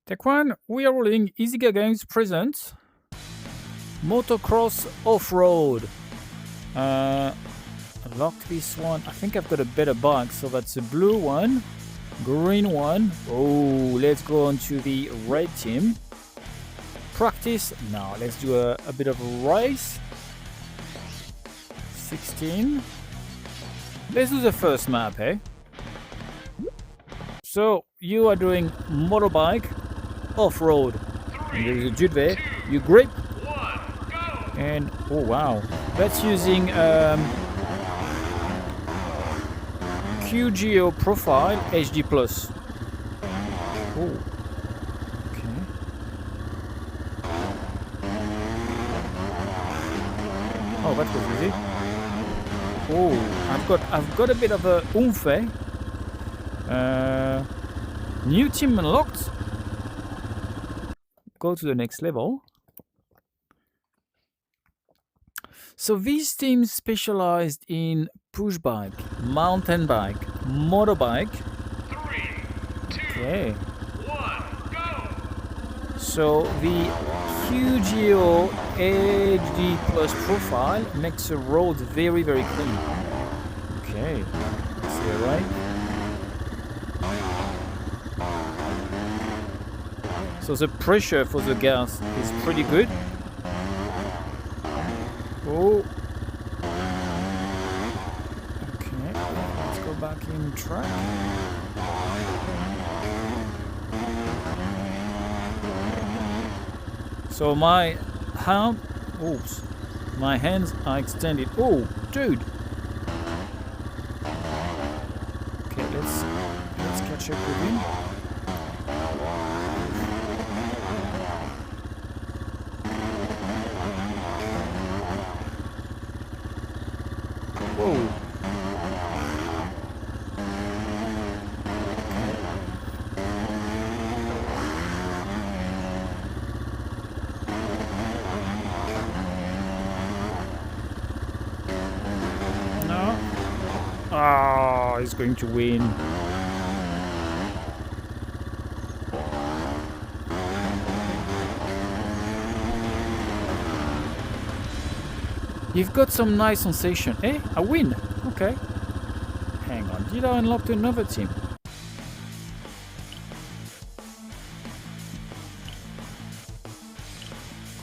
Take one, we are rolling. Easyga Games presents Motocross Offroad. I locked this one. I think I've got a better bike, so that's a blue one, green one. Oh, let's go on to the red team. Practice. Now let's do a bit of a race. 16. Let's do the first map, eh? So you are doing motorbike off-road. And there is a dude there. You grip. And oh wow, that's using QGO profile HD plus. Oh, okay. Oh, that was easy. Oh, I've got a bit of a oomph. New team unlocked. Go to the next level. So these teams specialized in push bike, mountain bike, motorbike. 3, 2, Okay. 1, go! So the QGO HD Plus profile makes the road very, very clean. Okay. See it right? So the pressure for the gas is pretty good. Oh. Okay, let's go back in track. So my hands are extended. Oh, dude. Okay, let's catch up with him. Whoa. No. Ah, he's going to win. You've got some nice sensation. Eh? I win. Okay. Hang on. Did I unlock another team?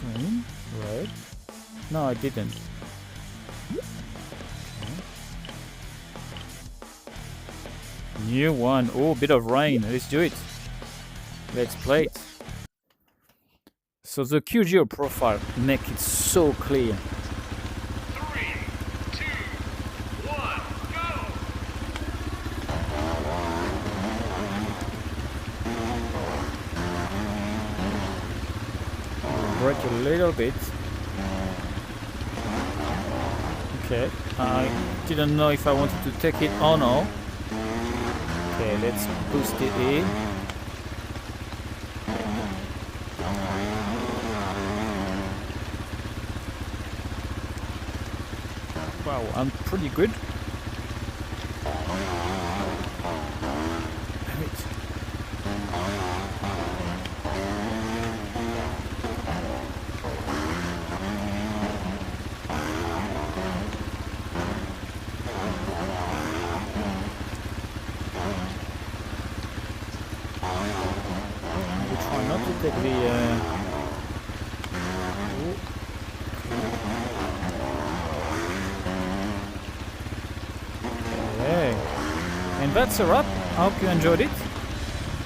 Green. Red. No, I didn't. Okay. New one. Oh, bit of rain. Let's do it. Let's play it. So the QGO profile make it so clear. Brake a little bit. Okay, I didn't know if I wanted to take it or no. Okay, let's boost it in. Wow, I'm pretty good. Damn it. Try not to take the Okay. And that's a wrap. I hope you enjoyed it.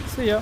See ya.